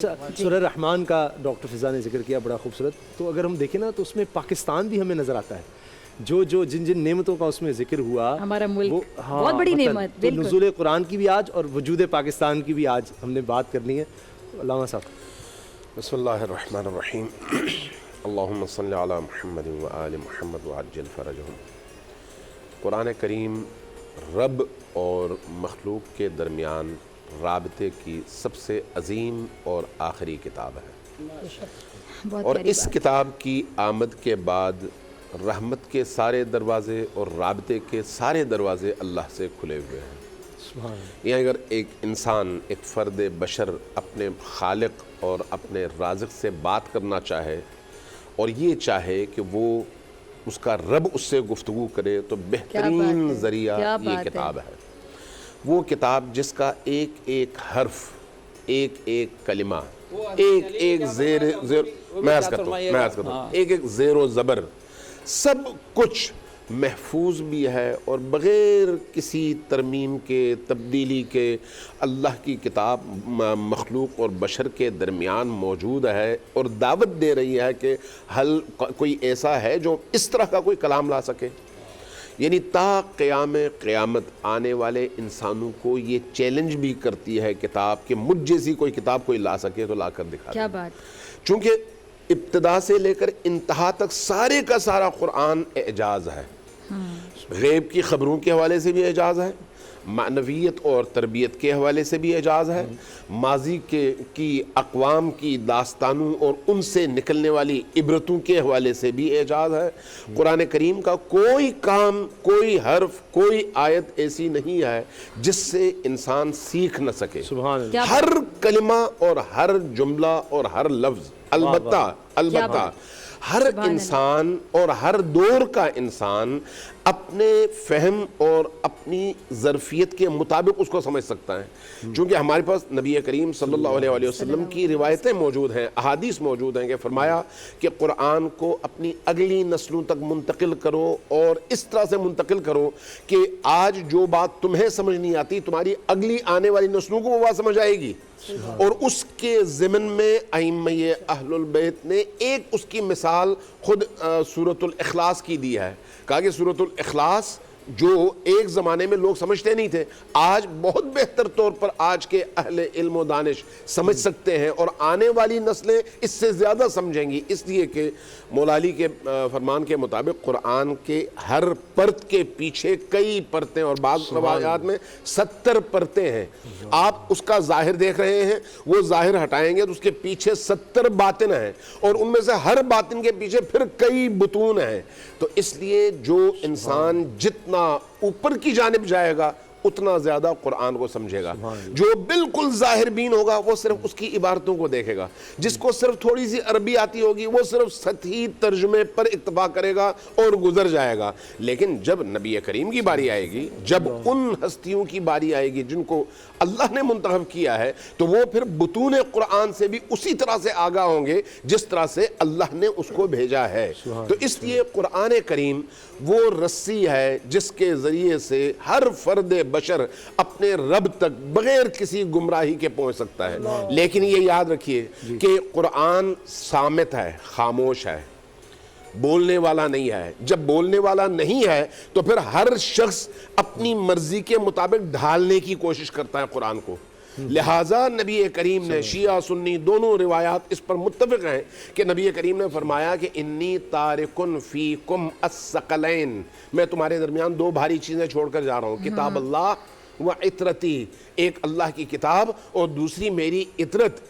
سورہ رحمان کا ڈاکٹر فضا نے ذکر کیا بڑا خوبصورت. تو اگر ہم دیکھیں نا تو اس میں پاکستان بھی ہمیں نظر آتا ہے. جو جن نعمتوں کا اس میں ذکر ہوا, ہمارا ملک بہت ہاں بڑی نعمت. تو نزول قرآن کی بھی آج اور وجود پاکستان کی بھی آج ہم نے بات کرنی ہے. علامہ صاحب. بسم اللہ الرحمن الرحیم. اللہم صلی علی محمد و آل محمد وعجل فرجہم. قرآن کریم رب اور مخلوق کے درمیان رابطے کی سب سے عظیم اور آخری کتاب ہے, اور اس کتاب کی آمد کے بعد رحمت کے سارے دروازے اور رابطے کے سارے دروازے اللہ سے کھلے ہوئے ہیں. یہ اگر ایک انسان, ایک فرد بشر اپنے خالق اور اپنے رازق سے بات کرنا چاہے اور یہ چاہے کہ وہ اس کا رب اس سے گفتگو کرے, تو بہترین ذریعہ یہ کتاب ہے. وہ کتاب جس کا ایک ایک حرف, ایک ایک کلمہ, ایک ایک زیر ایک ایک زیر و زبر, سب کچھ محفوظ بھی ہے اور بغیر کسی ترمیم کے, تبدیلی کے اللہ کی کتاب مخلوق اور بشر کے درمیان موجود ہے, اور دعوت دے رہی ہے کہ کوئی ایسا ہے جو اس طرح کا کوئی کلام لا سکے. یعنی تا قیامت آنے والے انسانوں کو یہ چیلنج بھی کرتی ہے کتاب کہ مجھ جیسی کوئی کتاب کوئی لا سکے تو لا کر دکھا. کیا بات. چونکہ ابتدا سے لے کر انتہا تک سارے کا سارا قرآن اعجاز ہے. غیب کی خبروں کے حوالے سے بھی اعجاز ہے, معنویت اور تربیت کے حوالے سے بھی اعجاز ہے, ماضی کی اقوام کی داستانوں اور ان سے نکلنے والی عبرتوں کے حوالے سے بھی اعجاز ہے. قرآن کریم کا کوئی کام, کوئی حرف, کوئی آیت ایسی نہیں ہے جس سے انسان سیکھ نہ سکے. ہر کلمہ اور ہر جملہ اور ہر لفظ البتہ ہر انسان اور ہر دور کا انسان اپنے فہم اور اپنی ظرفیت کے مطابق اس کو سمجھ سکتا ہے. چونکہ ہمارے پاس نبی کریم صلی اللہ علیہ وسلم کی روایتیں موجود ہیں, احادیث موجود ہیں کہ فرمایا کہ قرآن کو اپنی اگلی نسلوں تک منتقل کرو, اور اس طرح سے منتقل کرو کہ آج جو بات تمہیں سمجھ نہیں آتی تمہاری اگلی آنے والی نسلوں کو وہ بات سمجھ آئے گی. اور اس کے ضمن میں ائمہ اہل البیت نے ایک اس کی مثال خود سورۃ الاخلاص کی دی ہے. کہا کہ سورۃ الاخلاص جو ایک زمانے میں لوگ سمجھتے نہیں تھے, آج بہت بہتر طور پر آج کے اہل علم و دانش سمجھ سکتے ہیں, اور آنے والی نسلیں اس سے زیادہ سمجھیں گی. اس لیے کہ مولا علی کے فرمان کے مطابق قرآن کے ہر پرت کے پیچھے کئی پرتیں, اور بعض روایات میں 70 پرتیں ہیں. آپ اس کا ظاہر دیکھ رہے ہیں, وہ ظاہر ہٹائیں گے تو اس کے پیچھے 70 باطن ہیں, اور ان میں سے ہر باطن کے پیچھے پھر کئی بطون ہیں. تو اس لیے جو انسان جتنا اوپر کی جانب جائے گا اتنا زیادہ قرآن کو سمجھے گا. جو بالکل ظاہر بین ہوگا وہ صرف اس کی عبارتوں کو دیکھے گا, جس کو صرف تھوڑی سی عربی آتی ہوگی وہ صرف سطحی ترجمے پر اکتفا کرے گا اور گزر جائے گا. لیکن جب نبی کریم کی باری آئے گی, جب ان ہستیوں کی باری آئے گی جن کو اللہ نے منتخب کیا ہے, تو وہ پھر بطون قرآن سے بھی اسی طرح سے آگاہ ہوں گے جس طرح سے اللہ نے اس کو بھیجا ہے. تو اس لیے قرآن کریم وہ رسی ہے جس کے ذریعے سے ہر فرد بشر اپنے رب تک بغیر کسی گمراہی کے پہنچ سکتا ہے. لیکن یہ یاد رکھیے کہ قرآن صامت ہے, خاموش ہے, بولنے والا نہیں ہے. جب بولنے والا نہیں ہے تو پھر ہر شخص اپنی مرضی کے مطابق ڈھالنے کی کوشش کرتا ہے قرآن کو. لہٰذا نبی کریم نے, شیعہ سنی دونوں روایات اس پر متفق ہیں کہ نبی کریم نے فرمایا کہ انی تارکن فیکم الثقلین, میں تمہارے درمیان دو بھاری چیزیں چھوڑ کر جا رہا ہوں, کتاب اللہ و عطرتی, ایک اللہ کی کتاب اور دوسری میری عطرت.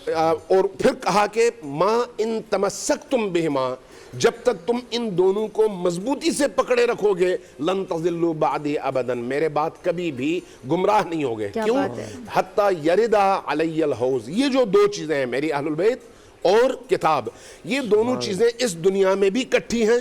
اور پھر کہا کہ ما ان تمسکتم بہما, جب تک تم ان دونوں کو مضبوطی سے پکڑے رکھو گے, لن تضلوا بعدی ابدا, میرے بعد کبھی بھی گمراہ نہیں ہوگے. کیوں؟ حتی یردا علی الحوض. یہ جو دو چیزیں ہیں, میری اہل البیت اور کتاب, یہ دونوں چیزیں اس دنیا میں بھی کٹھی ہیں